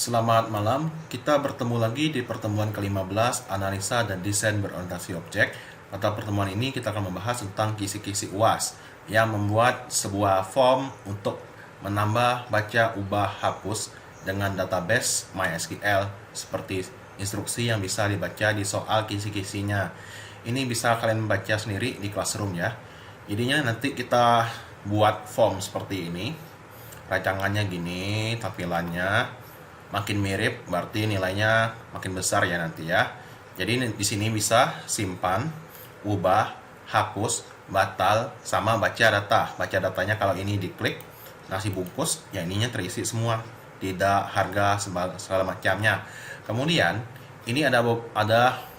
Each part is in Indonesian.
Selamat malam, kita bertemu lagi di pertemuan ke-15 Analisa dan Desain Berorientasi Objek. Pada pertemuan ini kita akan membahas tentang kisi-kisi UAS yang membuat sebuah form untuk menambah, baca, ubah, hapus dengan database MySQL seperti instruksi yang bisa dibaca di soal kisi-kisinya. Ini bisa kalian baca sendiri di Classroom ya. Jadinya nanti kita buat form seperti ini. Rancangannya gini, tampilannya makin mirip berarti nilainya makin besar ya nanti ya. Jadi di sini bisa simpan, ubah, hapus, batal, sama baca data. Baca datanya kalau ini diklik nasi bungkus, ya ininya terisi semua, tidak harga segala macamnya. Kemudian ini ada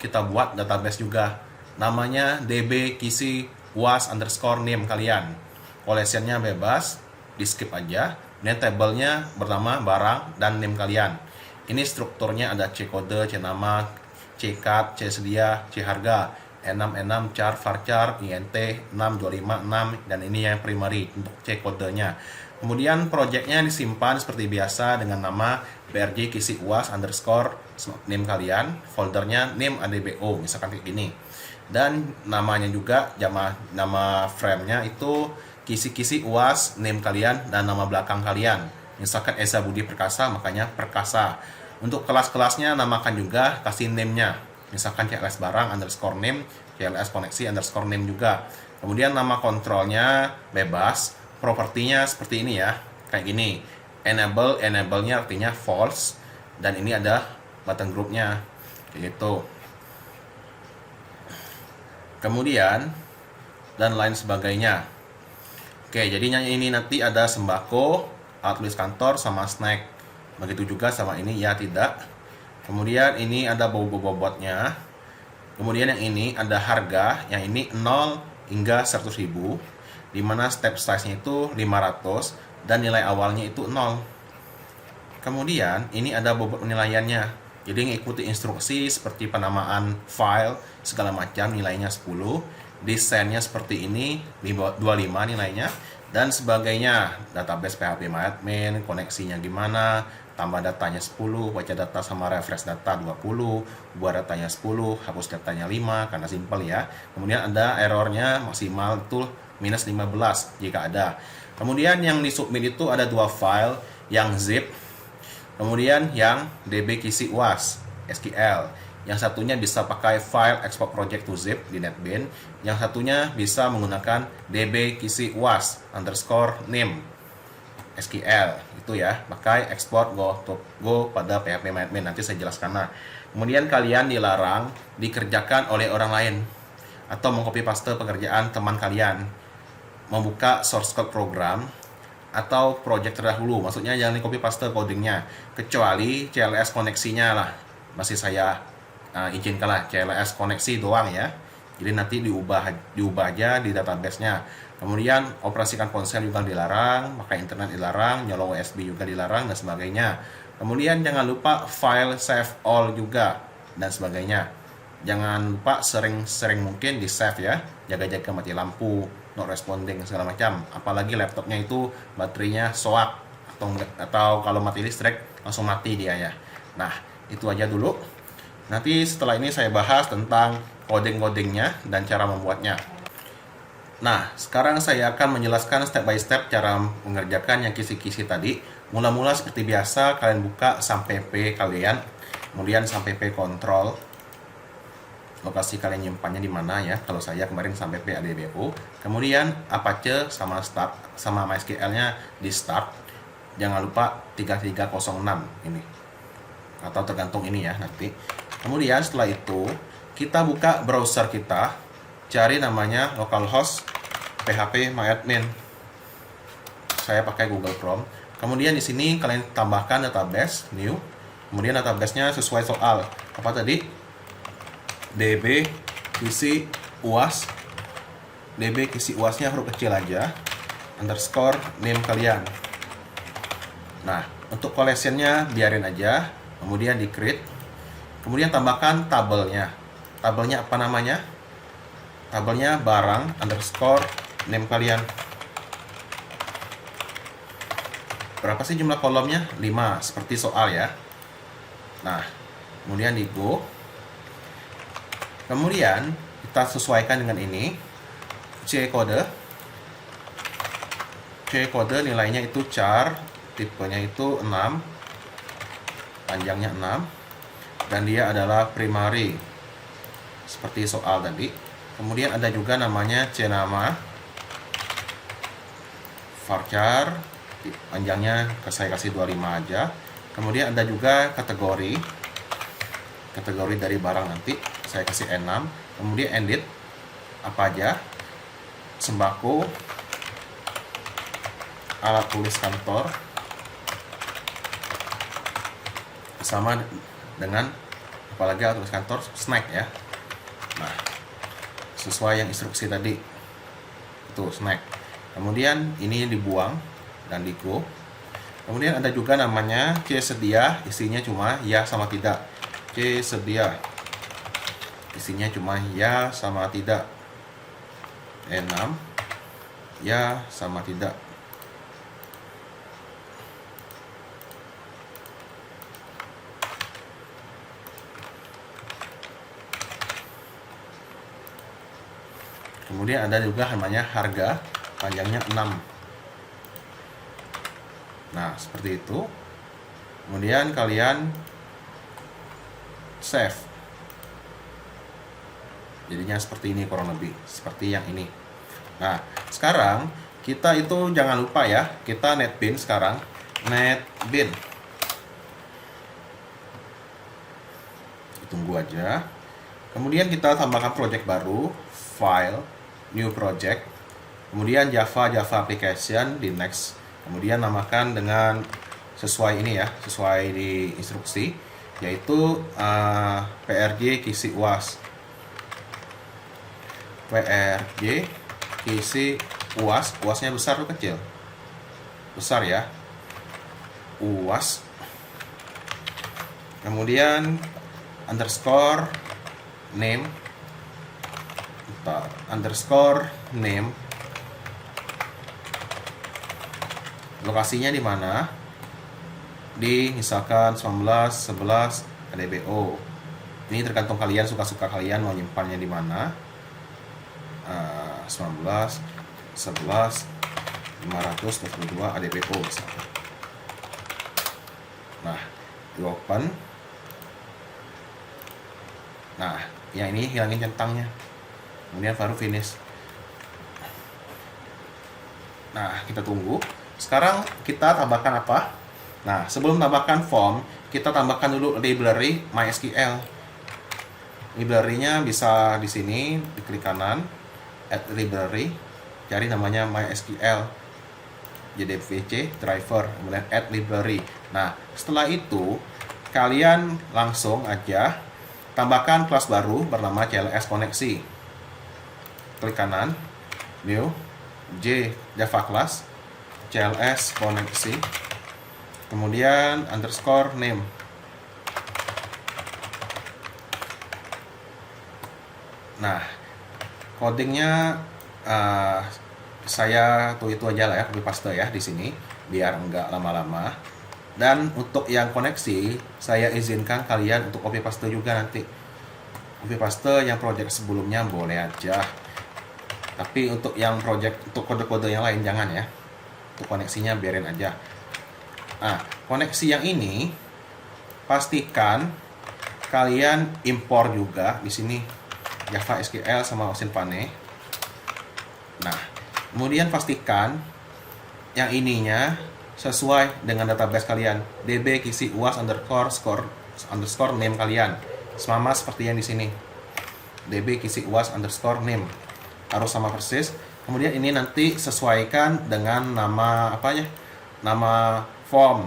kita buat database juga, namanya db kisi uas underscore name kalian. Collectionnya bebas, di skip aja. Ini tabelnya bernama barang dan name kalian. Ini strukturnya ada C kode, C nama, C cut, C sedia, C harga, E6, char, varchar, int, 6, 256, dan ini yang primary untuk C kodenya. Kemudian projectnya disimpan seperti biasa dengan nama brj kisi uas underscore name kalian, foldernya name adbo, misalkan kayak gini. Dan namanya juga, nama frame-nya itu kisi-kisi uas name kalian dan nama belakang kalian. Misalkan Esa Budi Perkasa, makanya Perkasa. Untuk kelas-kelasnya namakan juga, kasih name-nya. Misalkan CLS barang underscore name, CLS koneksi underscore name juga. Kemudian nama kontrolnya bebas, propertinya seperti ini ya, kayak gini. Enable-nya artinya false, dan ini ada button group-nya, kayak gitu. Kemudian dan lain sebagainya. Oke, jadinya ini nanti ada sembako, alat tulis kantor, sama snack. Begitu juga sama ini, ya tidak. Kemudian ini ada bobotnya. Kemudian yang ini ada harga, yang ini 0 hingga 100.000, dimana step size-nya itu 500 dan nilai awalnya itu 0. Kemudian ini ada bobot penilaiannya. Jadi ngikuti instruksi seperti penamaan file segala macam, nilainya 10. Desainnya seperti ini, 25 nilainya, dan sebagainya. Database PHP MyAdmin, koneksinya gimana, tambah datanya 10, baca data sama refresh data 20, buat datanya 10, hapus datanya 5, karena simple ya. Kemudian ada errornya maksimal itu minus 15 jika ada. Kemudian yang disubmit itu ada dua file, yang zip, kemudian yang db kisi uas SQL. Yang satunya bisa pakai file export project to zip di NetBeans. Yang satunya bisa menggunakan db kisi uas underscore name SQL. Itu ya, pakai export go pada PHP MyAdmin. Nanti saya jelaskan. Nah, kemudian kalian dilarang dikerjakan oleh orang lain atau mengcopy paste pekerjaan teman kalian, membuka source code program atau project terdahulu. Maksudnya jangan di copy paste codingnya, kecuali CLS koneksinya lah masih saya izinkanlah CLS koneksi doang ya. Jadi nanti diubah aja di database-nya. Kemudian operasikan ponsel juga dilarang, pakai internet dilarang, nyolong USB juga dilarang, dan sebagainya. Kemudian jangan lupa file save all juga, dan sebagainya. Jangan lupa sering mungkin di save ya, jaga-jaga mati lampu, not responding segala macam. Apalagi laptopnya itu baterainya soak, atau kalau mati listrik langsung mati dia ya. Nah, itu aja dulu. Nanti setelah ini saya bahas tentang coding-codingnya dan cara membuatnya. Nah, sekarang saya akan menjelaskan step by step cara mengerjakan yang kisi-kisi tadi. Mula-mula seperti biasa, kalian buka sampai P kalian, kemudian sampai P kontrol. Lokasi kalian nyimpannya di mana ya? Kalau saya kemarin sampai P adbo. Kemudian Apache sama start, sama MySQL-nya di start. Jangan lupa 3306 ini. Atau tergantung ini ya nanti. Kemudian setelah itu kita buka browser kita, cari namanya localhost PHP MyAdmin. Saya pakai Google Chrome. Kemudian di sini kalian tambahkan database new. Kemudian database-nya sesuai soal. Apa tadi? db kisi uas. db kisi uasnya huruf kecil aja. Underscore name kalian. Nah, untuk collection-nya biarin aja. Kemudian di create. Kemudian tambahkan tabelnya. Tabelnya apa namanya? Tabelnya barang underscore name kalian. Berapa sih jumlah kolomnya? 5, seperti soal ya. Nah, kemudian di go. Kemudian kita sesuaikan dengan ini. C kode nilainya itu char, tipenya itu 6, panjangnya 6, dan dia adalah primary seperti soal tadi. Kemudian ada juga namanya C nama, varchar, panjangnya saya kasih 25 aja. Kemudian ada juga kategori dari barang, nanti saya kasih N6. Kemudian edit apa aja, sembako, alat tulis kantor, sama dengan apalagi alat tulis kantor, snack ya. Nah, sesuai yang instruksi tadi itu snack. Kemudian ini dibuang dan di go. Kemudian ada juga namanya C sedia, isinya cuma ya sama tidak. C sedia, isinya cuma ya sama tidak. E6, ya sama tidak. Kemudian ada juga namanya harga, panjangnya 6. Nah, seperti itu. Kemudian kalian save. Jadinya seperti ini kurang lebih, seperti yang ini. Nah, sekarang kita itu jangan lupa ya, kita netbin sekarang. Netbin. Tunggu aja. Kemudian kita tambahkan project baru, file, new project. Kemudian Java application di next. Kemudian namakan dengan sesuai ini ya, sesuai di instruksi, yaitu PRJ kisi UAS. PRJ kisi UAS, UASnya besar atau kecil? Besar ya. UAS. Kemudian underscore name, underscore name. Lokasinya di mana? Di misalkan 1911 ADBO. Ini tergantung kalian, suka-suka kalian mau nyimpannya di mana. 19 11 522 ADBO misalkan. Nah, di open. Nah, yang ini hilangin centangnya. Kemudian baru finish. Nah, kita tunggu. Sekarang kita tambahkan apa? Nah, sebelum tambahkan form, kita tambahkan dulu library MySQL. Library-nya bisa di sini, di klik kanan, add library, cari namanya MySQL, JDBC driver, kemudian add library. Nah, setelah itu kalian langsung aja tambahkan kelas baru bernama CLS koneksi. Klik kanan, new, Java class, CLS koneksi, kemudian underscore name. Nah, codingnya saya itu aja lah ya, copy paste ya di sini biar enggak lama-lama. Dan untuk yang koneksi, saya izinkan kalian untuk copy paste juga nanti. Copy paste yang project sebelumnya boleh aja. Tapi untuk yang project, untuk kode-kode yang lain jangan ya. Untuk koneksinya biarin aja. Nah, koneksi yang ini pastikan kalian impor juga di sini Java SQL sama OSINTFANE. Nah, kemudian pastikan yang ininya sesuai dengan database kalian, db kisi uas underscore name kalian, sama seperti yang di sini, db kisi uas underscore name, harus sama persis. Kemudian ini nanti sesuaikan dengan nama apa ya, nama form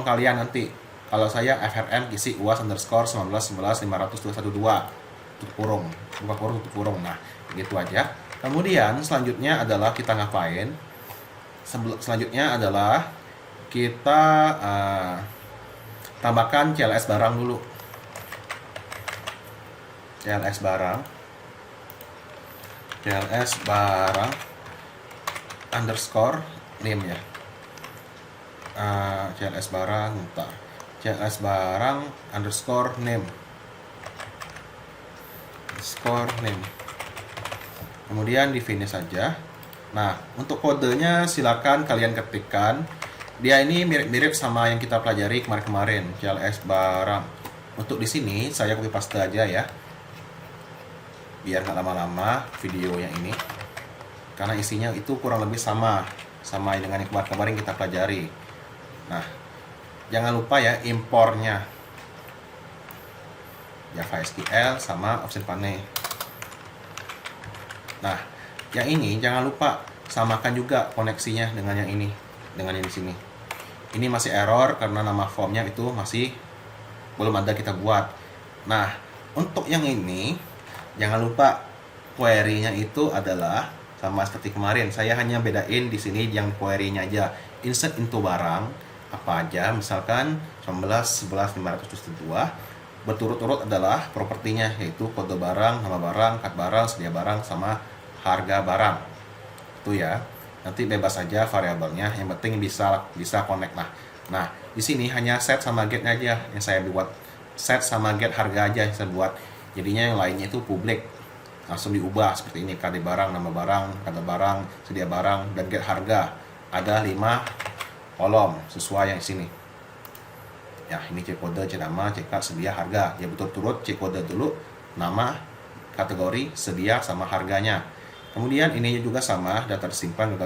kalian nanti. Kalau saya frm kisi uas underscore 1911 500 212 tutup kurung, buka kurung, tutup kurung. Nah, gitu aja. Kemudian selanjutnya adalah kita ngapain? Selanjutnya adalah kita tambahkan CLS barang dulu. CLS barang underscore name ya. CLS barang, bentar. CLS barang underscore name. Kemudian di finish saja. Nah, untuk kodenya silakan kalian ketikkan. Dia ini mirip-mirip sama yang kita pelajari kemarin-kemarin, CLS barang. Untuk di sini saya copy paste aja ya, biar nggak lama-lama video yang ini, karena isinya itu kurang lebih sama dengan yang kemarin kita pelajari. Nah, jangan lupa ya impornya Java SQL sama option pane. Nah, yang ini jangan lupa samakan juga koneksinya dengan yang ini, dengan yang di sini. Ini masih error karena nama formnya itu masih belum ada kita buat. Nah, untuk yang ini jangan lupa query-nya itu adalah sama seperti kemarin. Saya hanya bedain di sini yang query-nya aja. Insert into barang apa aja, misalkan 19 11 572. Berturut-turut adalah propertinya, yaitu kode barang, nama barang, kat barang, sedia barang, sama harga barang. Itu ya. Nanti bebas saja variabelnya, yang penting bisa connect lah. Nah, di sini hanya set sama get aja yang saya buat. Set sama get harga aja yang saya buat. Jadinya yang lainnya itu publik. Langsung diubah seperti ini, KD barang, nama barang, kata barang, sedia barang, dan get harga. Ada 5 kolom sesuai yang sini. Ya, ini cek kode, cek nama, cek sedia, harga. Ya betul-turut cek kode dulu, nama, kategori, sedia, sama harganya. Kemudian ini juga sama, data tersimpan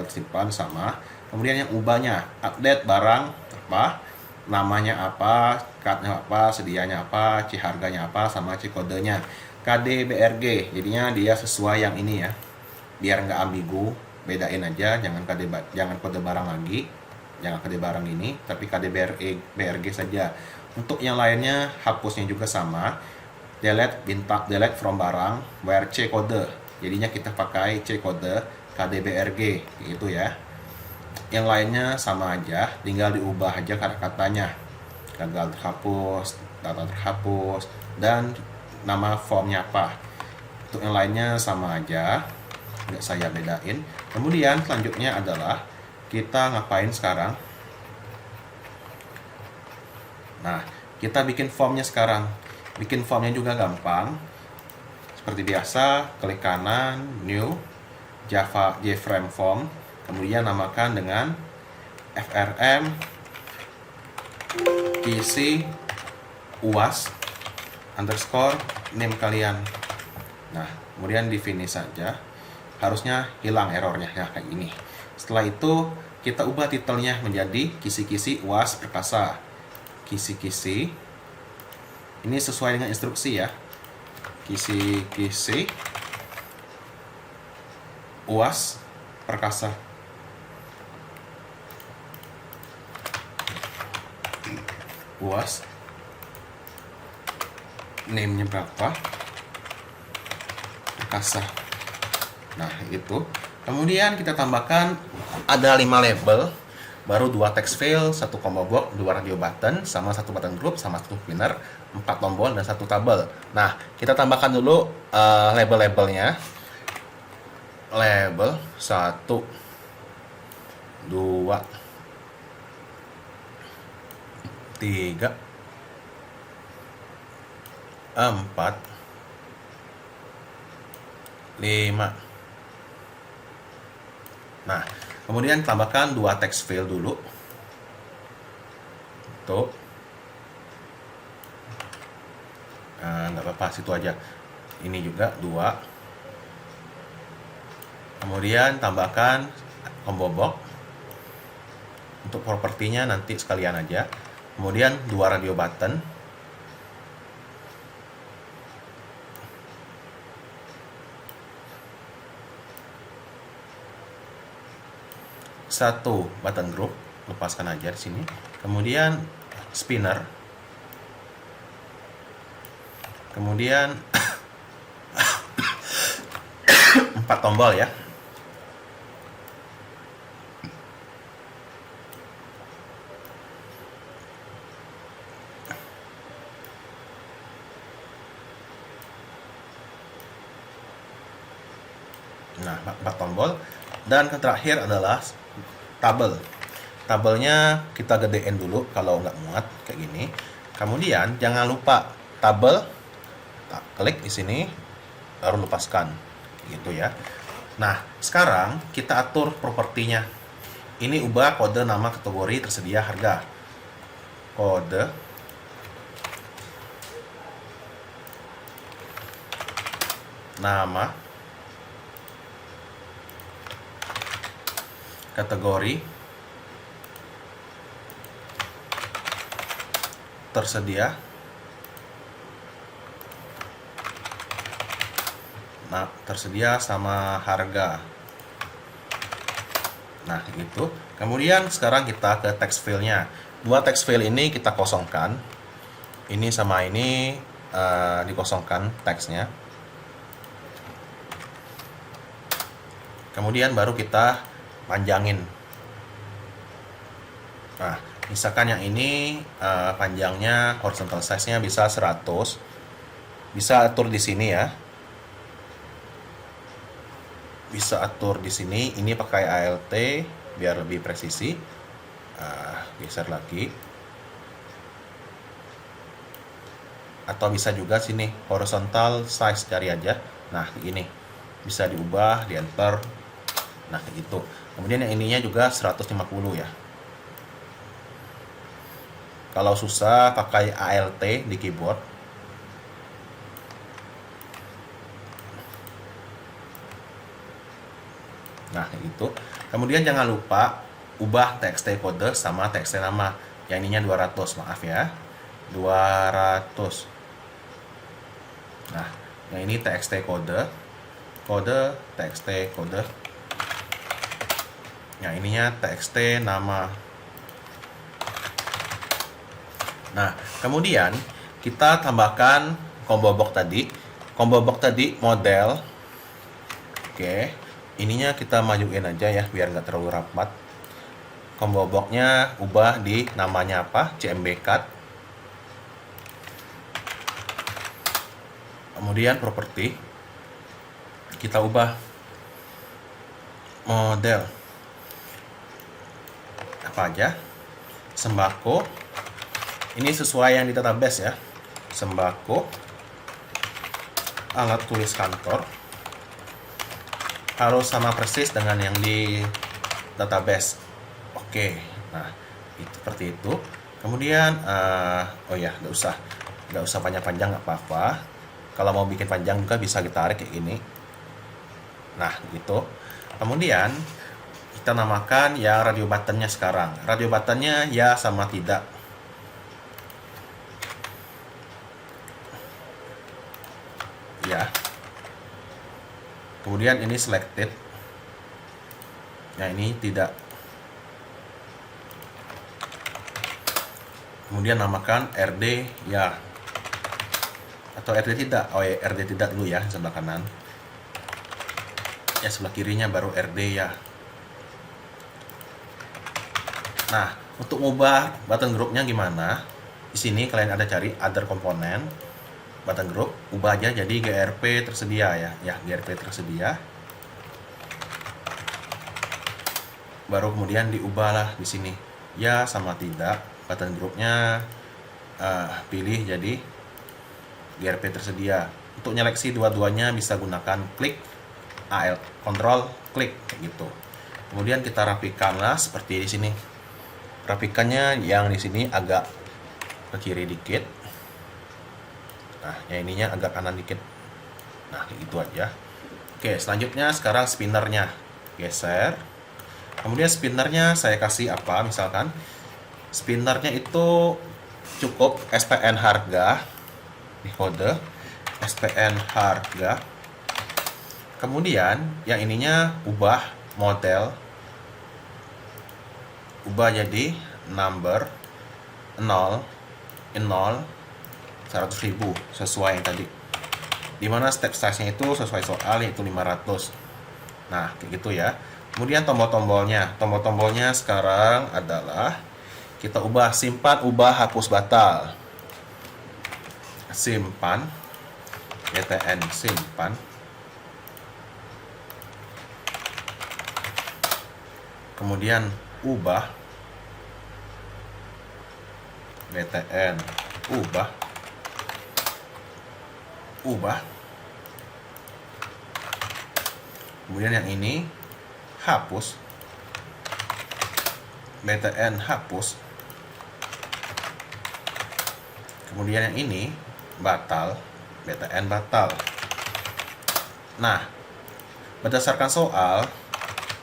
sama. Kemudian yang ubahnya, update barang apa, namanya apa, card-nya apa, sedianya apa, cek harganya apa, sama cek kodenya. KD BRG, jadinya dia sesuai yang ini ya. Biar nggak ambigu, bedain aja, jangan kode barang lagi. Jangan KD barang ini, tapi KD BRG saja. Untuk yang lainnya hapusnya juga sama. Delete from barang where C kode. Jadinya kita pakai C kode KD BRG gitu ya. Yang lainnya sama aja, tinggal diubah aja kata-katanya. Gagal terhapus, data terhapus, dan nama formnya apa. Untuk yang lainnya sama aja, nggak saya bedain. Kemudian selanjutnya adalah kita ngapain sekarang? Nah, kita bikin formnya sekarang. Bikin formnya juga gampang. Seperti biasa, klik kanan, new, Java JFrame form, kemudian namakan dengan frm isi uas underscore name kalian. Nah, kemudian di finish saja. Harusnya hilang errornya ya, kayak gini. Setelah itu kita ubah titelnya menjadi kisi-kisi UAS perkasa. Kisi-kisi ini sesuai dengan instruksi ya. Kisi-kisi UAS perkasa. UAS name-nya berapa? Perkasa. Nah, itu. Kemudian kita tambahkan ada 5 label, baru 2 text field, 1 combo block, 2 radio button, sama 1 button group, sama 1 pinner, 4 tombol, dan 1 tabel. Nah, kita tambahkan dulu label-labelnya. Label 1, 2, 3, 4, 5. Nah, kemudian tambahkan 2 text field dulu. Tuh. Nggak apa-apa, situ aja. Ini juga 2. Kemudian tambahkan combo box. Untuk propertinya nanti sekalian aja. Kemudian 2 radio button. Satu button group, lepaskan aja di sini. Kemudian spinner. Kemudian 4 tombol ya. Nah, 4 tombol. Dan yang terakhir adalah tabel. tabelnya kita gedein dulu kalau nggak muat kayak gini. Kemudian jangan lupa tabel, klik di sini, baru lepaskan, gitu ya. Nah, sekarang kita atur propertinya. Ini ubah kode nama kategori tersedia harga. Kode nama kategori tersedia. Nah, tersedia sama harga. Nah, gitu. Kemudian sekarang kita ke text file-nya. Dua text file ini kita kosongkan. Ini sama ini dikosongkan teksnya. Kemudian baru kita panjangin. Nah, misalkan yang ini panjangnya horizontal size-nya bisa 100. Bisa atur di sini ya. Bisa atur di sini. Ini pakai ALT biar lebih presisi. Geser lagi. Atau bisa juga sini horizontal size, cari aja. Nah, ini bisa diubah, di enter. Nah, kayak gitu. Kemudian yang ininya juga 150 ya. Kalau susah pakai ALT di keyboard. Nah, kayak gitu. Kemudian jangan lupa ubah txt kode sama txt nama. Yang ininya 200, maaf ya. 200. Nah, yang ini txt kode, txt kode. Yang ininya txt nama. Nah, kemudian kita tambahkan combo box tadi. Combo box tadi model. Oke, ininya kita majuin aja ya biar nggak terlalu rapat. Combo box-nya ubah di namanya apa? CMB cut. Kemudian properti kita ubah model apa aja, sembako. Ini sesuai yang di database ya, sembako, alat tulis kantor, harus sama persis dengan yang di database. Oke, nah itu seperti itu. Kemudian oh ya, nggak usah panjang-panjang, nggak apa-apa. Kalau mau bikin panjang juga bisa ditarik kayak gini. Nah, gitu. Kemudian kita namakan yang radio buttonnya sekarang. Radio buttonnya ya sama tidak. Ya. Kemudian ini selected. Nah, ini tidak. Kemudian namakan RD ya. Atau RD tidak. Oh ya, RD tidak dulu ya, sebelah kanan. Ya, sebelah kirinya baru RD ya. Nah, untuk mengubah button groupnya gimana? Di sini kalian ada cari other component, button group, ubah aja jadi GRP tersedia ya. Ya, GRP tersedia. Baru kemudian diubahlah di sini. Ya sama tidak, button groupnya pilih jadi GRP tersedia. Untuk nyeleksi dua-duanya bisa gunakan klik AL, Control klik gitu. Kemudian kita rapikanlah seperti di sini. Rapikannya yang di sini agak ke kiri dikit. Nah, yang ininya agak kanan dikit. Nah, gitu aja. Oke, selanjutnya sekarang spinnernya geser. Kemudian spinnernya saya kasih apa? Misalkan spinnernya itu cukup SPN harga di kode SPN harga. Kemudian yang ininya ubah model, ubah jadi number 0 100.000 sesuai yang tadi. Dimana step size-nya itu sesuai soal yaitu 500. Nah, kayak gitu ya. Kemudian tombol-tombolnya sekarang adalah kita ubah simpan, ubah, hapus, batal. Simpan, ETN simpan. Kemudian ubah, BTN, ubah, kemudian yang ini hapus, BTN hapus, kemudian yang ini batal, BTN batal. Nah, berdasarkan soal,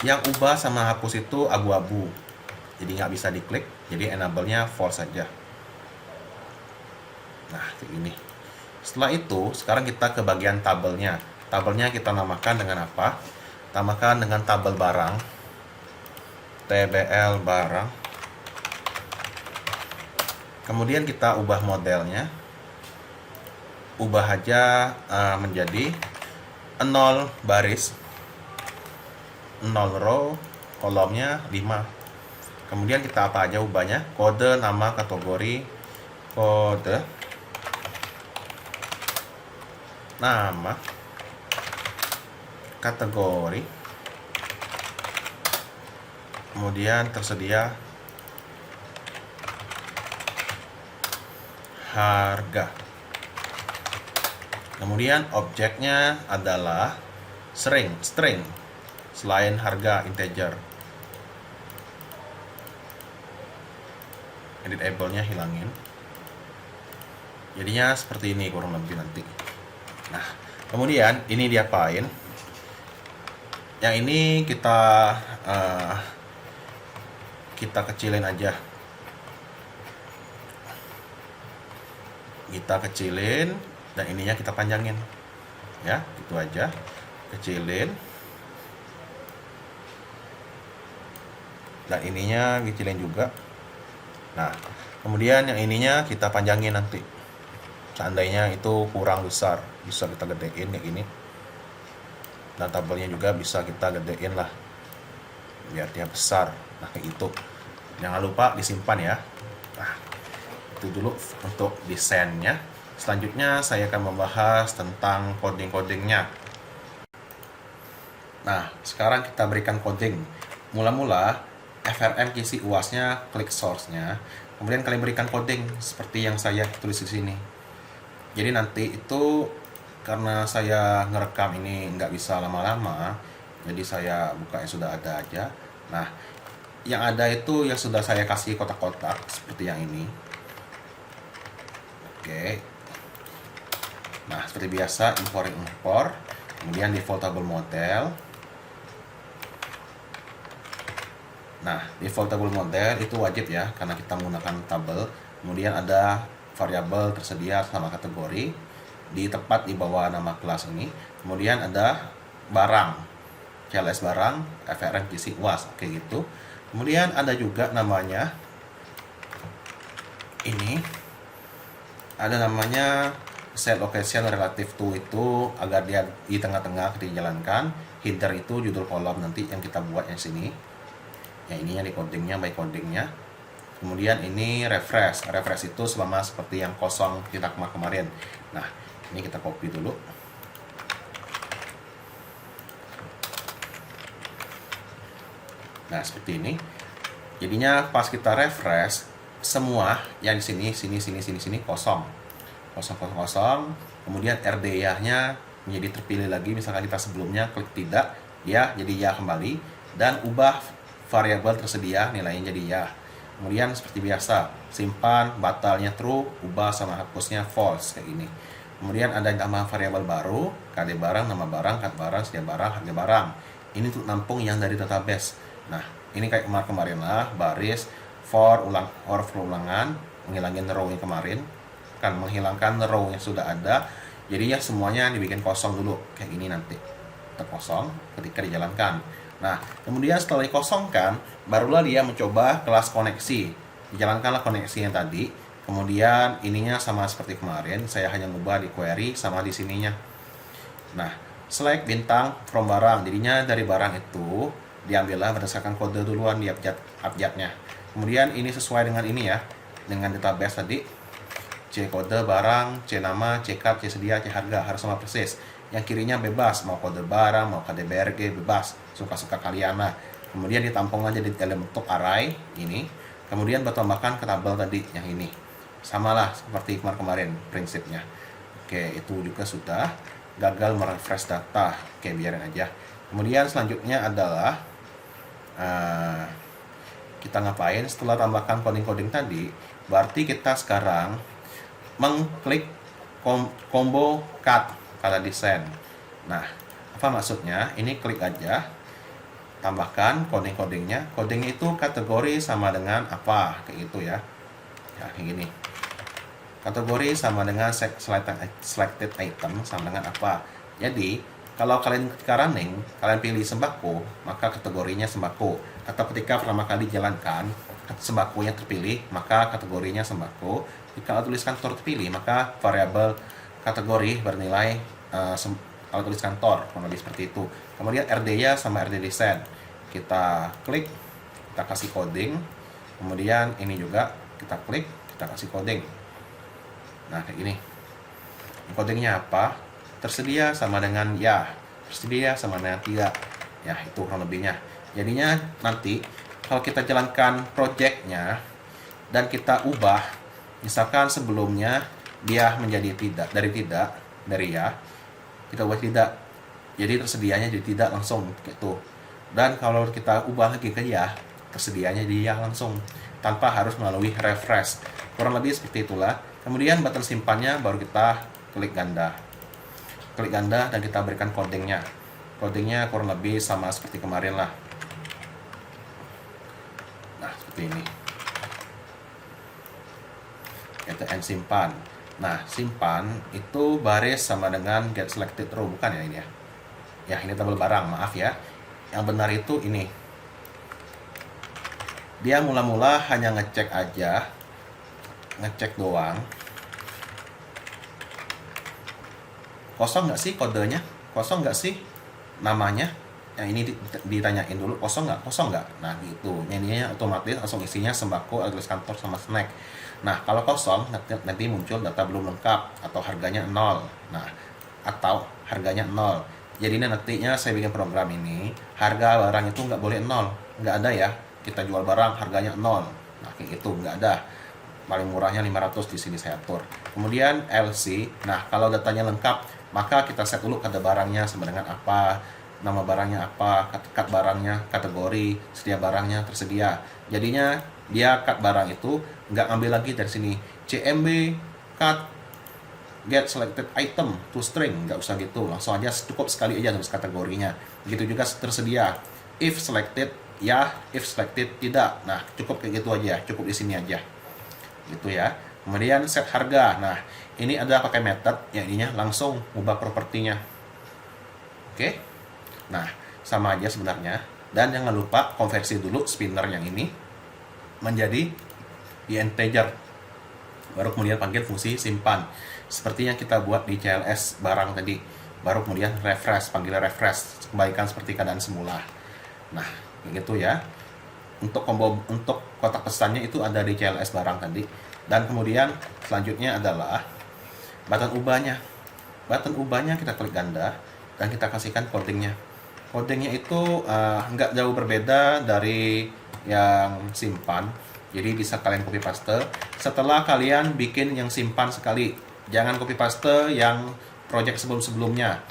yang ubah sama hapus itu abu-abu, jadi nggak bisa diklik, jadi enable-nya false saja. Nah, kayak ini. Setelah itu, sekarang kita ke bagian tabelnya. Tabelnya kita namakan dengan apa? Namakan dengan tabel barang, TBL barang. Kemudian kita ubah modelnya, ubah aja menjadi 0 baris, 0 row, kolomnya 5. Kemudian kita apa aja ubahnya? Kode, nama, kategori, kode, nama, kategori, kemudian tersedia harga. Kemudian objeknya adalah string, selain harga integer. Editable-nya hilangin. Jadinya seperti ini kurang lebih nanti. Nah, kemudian ini diapain? Yang ini kita kecilin aja. Kita kecilin dan ininya kita panjangin. Ya, itu aja. Kecilin. Dan ininya kecilin juga. Nah, kemudian yang ininya kita panjangin nanti. Seandainya itu kurang besar, bisa kita gedein kayak gini. Dan tabelnya juga bisa kita gedein lah, biar dia besar. Nah, kayak itu. Jangan lupa disimpan ya. Nah, itu dulu untuk desainnya. Selanjutnya saya akan membahas tentang coding-codingnya. Nah, sekarang kita berikan coding. Mula-mula FRM kisi UAS-nya, klik source-nya. Kemudian kalian berikan coding seperti yang saya tulis di sini. Jadi nanti itu karena saya ngerekam ini nggak bisa lama-lama, jadi saya buka yang sudah ada aja. Nah, yang ada itu yang sudah saya kasih kotak-kotak seperti yang ini. Oke. Nah, seperti biasa import, kemudian default table model. Nah, default table model itu wajib ya, karena kita menggunakan tabel. Kemudian ada variabel tersedia sama kategori di tepat di bawah nama kelas ini. Kemudian ada barang, CLS barang, FRM kisi UAS, kayak gitu. Kemudian ada juga namanya ini, ada namanya set location relative to, itu agar dia di tengah-tengah dijalankan. Header itu judul kolom nanti yang kita buat yang sini. Yang ininya di codingnya, by codingnya. Kemudian ini refresh itu sama seperti yang kosong kita kemarin. Nah, ini kita copy dulu. Nah, seperti ini. Jadinya pas kita refresh, semua yang di sini kosong. Kemudian RDA-nya menjadi terpilih lagi. Misalkan kita sebelumnya klik tidak, dia jadi ya kembali. Dan ubah variabel tersedia, nilainya jadi ya. Kemudian seperti biasa, simpan, batalnya true, ubah sama hapusnya false, kayak gini. Kemudian ada tambah variabel baru, KD barang, nama barang, kat barang, sedia barang, harga barang. Ini untuk nampung yang dari database. Nah, ini kayak kemarin lah, baris, for ulangan, menghilangin row yang kemarin, kan menghilangkan row yang sudah ada. Jadi ya semuanya dibikin kosong dulu, kayak gini nanti. Terkosong ketika dijalankan. Nah, kemudian setelah dikosongkan, barulah dia mencoba kelas koneksi. Dijalankanlah koneksi yang tadi. Kemudian ininya sama seperti kemarin, saya hanya mengubah di query sama di sininya. Nah, select bintang from barang. Jadinya dari barang itu diambillah berdasarkan kode duluan di abjadnya. Kemudian ini sesuai dengan ini ya, dengan database tadi. C kode barang, C nama, C card, C sedia, C harga, harus sama persis. Yang kirinya bebas, mau kode barang, mau KDBRG, bebas, suka-suka kalian lah. Kemudian ditampung aja di dalam bentuk array ini. Kemudian bertambahkan ke tabel tadi yang ini. Samalah seperti kemarin-kemarin prinsipnya. Oke, itu juga sudah. Gagal merefresh data. Oke, biarin aja. Kemudian selanjutnya adalah kita ngapain setelah tambahkan coding-coding tadi, berarti kita sekarang mengklik combo cut pada desain. Nah, apa maksudnya? Ini klik aja, tambahkan coding-codingnya. Codingnya itu kategori sama dengan apa, kayak gitu ya. Ya, kayak gini. Kategori sama dengan selected item sama dengan apa. Jadi, kalau kalian ketika running, kalian pilih sembako, maka kategorinya sembako. Atau ketika pertama kali jalankan, sembakonya terpilih, maka kategorinya sembako. Jika tulis kantor terpilih, maka variabel kategori bernilai kalau tulis kantor, kurang lebih seperti itu. Kemudian RD-nya sama RD desain. Kita klik, kita kasih coding. Kemudian ini juga kita klik, kita kasih coding. Nah, kayak gini. Codingnya apa? Tersedia sama dengan ya, tersedia sama dengan tidak. Ya, itu kurang lebihnya. Jadinya nanti kalau kita jalankan projectnya dan kita ubah, misalkan sebelumnya dia menjadi tidak, dari ya, kita ubah tidak, jadi tersedianya jadi tidak langsung gitu. Dan kalau kita ubah lagi ke ya, tersedianya jadi ya langsung tanpa harus melalui refresh. Kurang lebih seperti itulah. Kemudian button simpannya baru kita klik ganda. Klik ganda dan kita berikan codingnya. Codingnya kurang lebih sama seperti kemarin lah. Nah, seperti ini. Itu end simpan. Nah, simpan itu baris sama dengan get selected row, bukan ya ini ya? Ya, ini tabel barang, maaf ya. Yang benar itu ini. Dia mula-mula hanya ngecek aja, ngecek doang. Kosong nggak sih kodenya? Kosong nggak sih namanya? Yang ini ditanyain dulu, kosong nggak? Kosong nggak? Nah, gitu. Nyanyinya otomatis langsung isinya sembako, tulis kantor, sama snack. Nah, kalau kosong, nanti muncul data belum lengkap, atau harganya 0. Nah, atau harganya 0. Jadi nantinya saya bikin program ini, harga barang itu nggak boleh 0. Nggak ada ya. Kita jual barang, harganya 0. Nah, kayak gitu, nggak ada. Paling murahnya 500 di sini saya atur. Kemudian LC, nah kalau datanya lengkap, maka kita set dulu kata barangnya sama dengan apa, nama barangnya apa, cut barangnya, kategori, sedia barangnya, tersedia. Jadinya dia cut barang itu nggak ambil lagi dari sini CMB cut get selected item to string, nggak usah gitu, langsung aja cukup sekali aja tulis kategorinya. Begitu juga tersedia, if selected ya, if selected tidak. Nah, cukup kayak gitu aja, cukup di sini aja gitu ya. Kemudian set harga. Nah, ini ada pakai method yang ininya langsung ubah propertinya. Oke. Nah, sama aja sebenarnya. Dan jangan lupa konversi dulu spinner yang ini menjadi integer. Baru kemudian panggil fungsi simpan. Seperti yang kita buat di CLS barang tadi. Baru kemudian refresh, panggil refresh, kembalikan seperti keadaan semula. Nah, gitu ya. Untuk kotak pesannya itu ada di CLS barang tadi. Dan kemudian selanjutnya adalah button ubahnya. Button ubahnya kita klik ganda dan kita kasihkan codingnya. Codingnya itu nggak jauh berbeda dari yang simpan. Jadi bisa kalian copy paste. Setelah kalian bikin yang simpan sekali, jangan copy paste yang project sebelum-sebelumnya.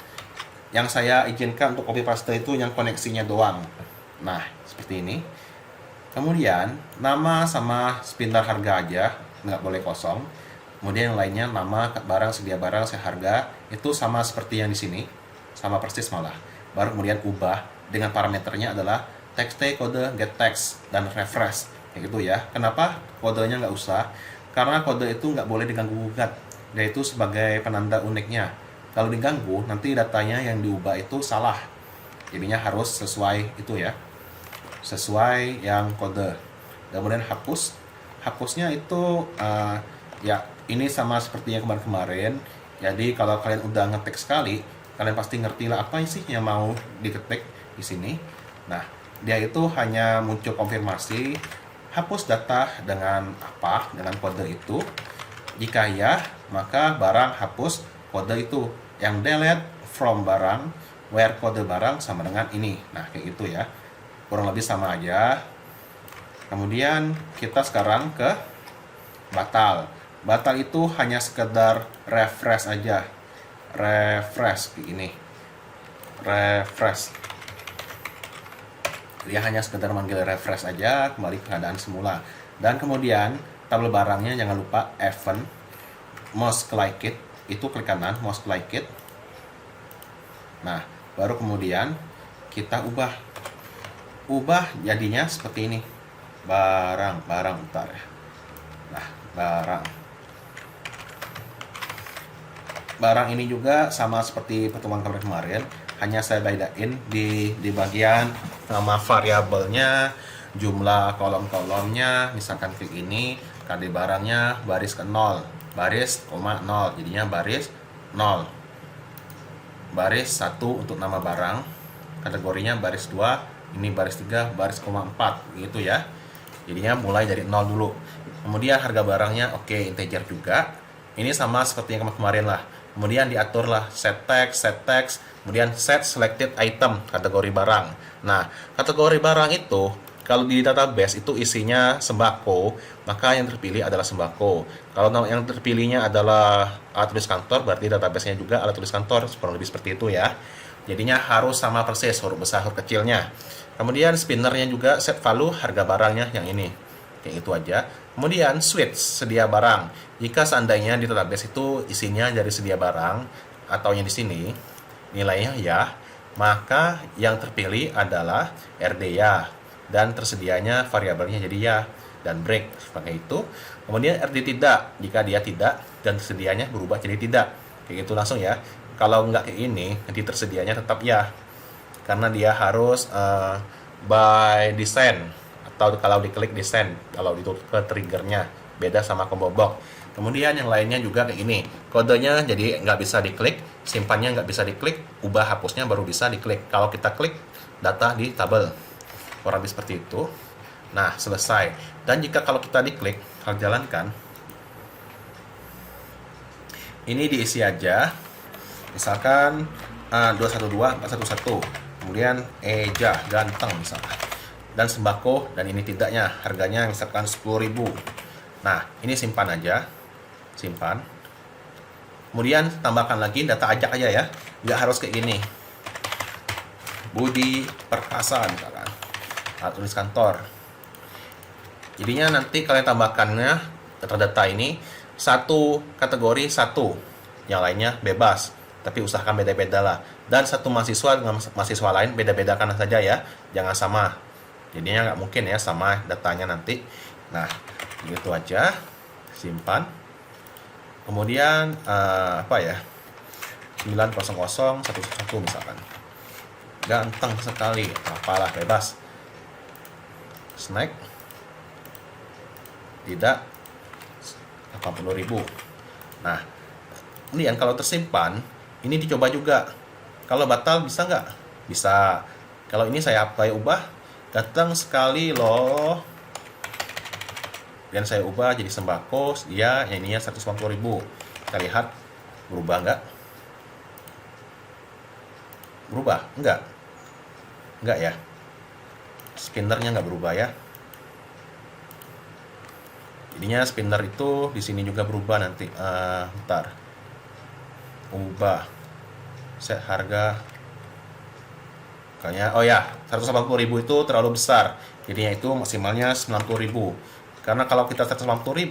Yang saya izinkan untuk copy paste itu yang koneksinya doang. Nah, seperti ini. Kemudian nama sama spinner harga aja, nggak boleh kosong. Kemudian yang lainnya nama, barang, sedia barang, seharga, itu sama seperti yang di sini, sama persis malah. Baru kemudian ubah dengan parameternya adalah text, kode, get text, dan refresh, kayak gitu ya. Kenapa kodenya nggak usah? Karena kode itu nggak boleh diganggu-gugat, yaitu sebagai penanda uniknya. Kalau diganggu, nanti datanya yang diubah itu salah. Jadinya harus sesuai itu ya, sesuai yang kode. Kemudian hapus. Hapusnya itu ya ini sama seperti yang kemarin-kemarin. Jadi kalau kalian udah ngetik sekali, kalian pasti ngerti lah apa sih yang mau diketik di sini. Nah, dia itu hanya muncul konfirmasi hapus data dengan apa, dengan kode itu. Jika ya, maka barang hapus kode itu. Yang delete from barang, where kode barang sama dengan ini. Nah, kayak gitu ya. Kurang lebih sama aja. Kemudian kita sekarang ke batal. Batal itu hanya sekedar refresh aja. Refresh kayak gini. Refresh. Dia hanya sekedar manggil refresh aja, kembali ke keadaan semula. Dan kemudian tabel barangnya jangan lupa event, mouse click it, itu klik kanan, mouse click it. Nah, baru kemudian kita ubah jadinya seperti ini. Barang bentar ya. Nah, barang ini juga sama seperti pertemuan kemarin, hanya saya bedain di bagian nama variabelnya, jumlah kolom-kolomnya, misalkan klik ini, KD barangnya baris ke 0, baris, 0, jadinya baris 0. Baris 1 untuk nama barang, kategorinya baris 2, ini baris 3, baris 4, gitu ya. Jadinya mulai dari 0 dulu. Kemudian harga barangnya oke, integer juga. Ini sama seperti yang kemarin lah. Kemudian diaturlah set text, kemudian set selected item, kategori barang. Nah, kategori barang itu kalau di database itu isinya sembako, maka yang terpilih adalah sembako. Kalau yang terpilihnya adalah alat tulis kantor, berarti database-nya juga alat tulis kantor, kurang lebih seperti itu ya. Jadinya harus sama persis, huruf besar, huruf kecilnya. Kemudian spinnernya juga set value harga barangnya yang ini. Kayak itu aja. Kemudian switch sedia barang. Jika seandainya di database itu isinya dari sedia barang atau yang di sini nilainya ya, maka yang terpilih adalah RD ya dan tersedianya variabelnya jadi ya dan break seperti itu. Kemudian RD tidak jika dia tidak dan tersedianya berubah jadi tidak. Kayak gitu langsung ya. Kalau nggak kayak ini, nanti tersedianya tetap ya. Karena dia harus by design atau kalau diklik design, kalau itu ke triggernya beda sama combo box. Kemudian yang lainnya juga kayak gini, kodenya jadi nggak bisa diklik, simpannya nggak bisa diklik, ubah hapusnya baru bisa diklik. Kalau kita klik data di tabel, kurang lebih seperti itu. Nah, selesai. Dan jika kalau kita diklik, kalau jalankan, ini diisi aja. Misalkan 212 411, kemudian Eja ganteng misalkan, dan sembako, dan ini tidaknya, harganya misalkan 10.000. Nah, ini simpan aja, simpan. Kemudian tambahkan lagi data ajak aja ya, nggak harus kayak gini. Budi Perkasa misalkan, alat tulis kantor. Jadinya nanti kalian tambahkannya data-data ini satu kategori satu, yang lainnya bebas. Tapi usahakan beda-beda lah. Dan satu mahasiswa dengan mahasiswa lain beda-bedakan saja ya, jangan sama. Jadinya nggak mungkin ya sama datanya nanti. Nah, gitu aja, simpan. Kemudian apa ya, 90011 misalkan, ganteng sekali, apalah bebas. Snack tidak 80.000. Nah, ini yang kalau tersimpan ini dicoba juga. Kalau batal bisa nggak? Bisa. Kalau ini saya ubah, datang sekali loh. Dan saya ubah jadi sembako, dia ininya 150.000. Kita lihat berubah nggak? Berubah? Nggak ya. Spinnernya nggak berubah ya. Jadinya spinner itu di sini juga berubah nanti. Bentar. Ubah set harga kayaknya, oh ya, 180.000 itu terlalu besar, jadinya itu maksimalnya 90.000. Karena kalau kita 180.000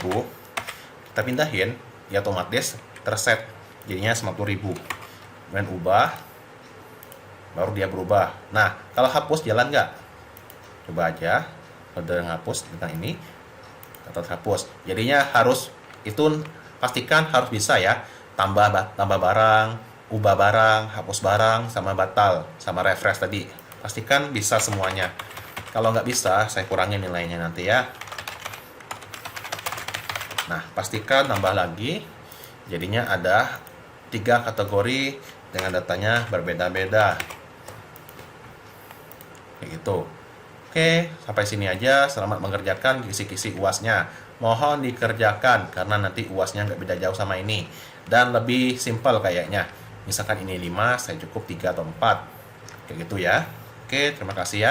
kita pindahin ya otomatis terset jadinya 90.000. Kemudian ubah, baru dia berubah. Nah, kalau hapus jalan nggak? Coba aja kode hapus dengan ini atau hapus, jadinya harus itu pastikan harus bisa ya. Tambah barang, ubah barang, hapus barang, sama batal, sama refresh tadi. Pastikan bisa semuanya. Kalau nggak bisa, saya kurangin nilainya nanti ya. Nah, pastikan tambah lagi. Jadinya ada 3 kategori dengan datanya berbeda-beda. Kayak gitu. Oke, sampai sini aja. Selamat mengerjakan kisi-kisi UAS-nya. Mohon dikerjakan, karena nanti UAS-nya nggak beda jauh sama ini. Dan lebih simpel kayaknya. Misalkan ini 5, saya cukup 3 atau 4. Kayak gitu ya. Oke, terima kasih ya.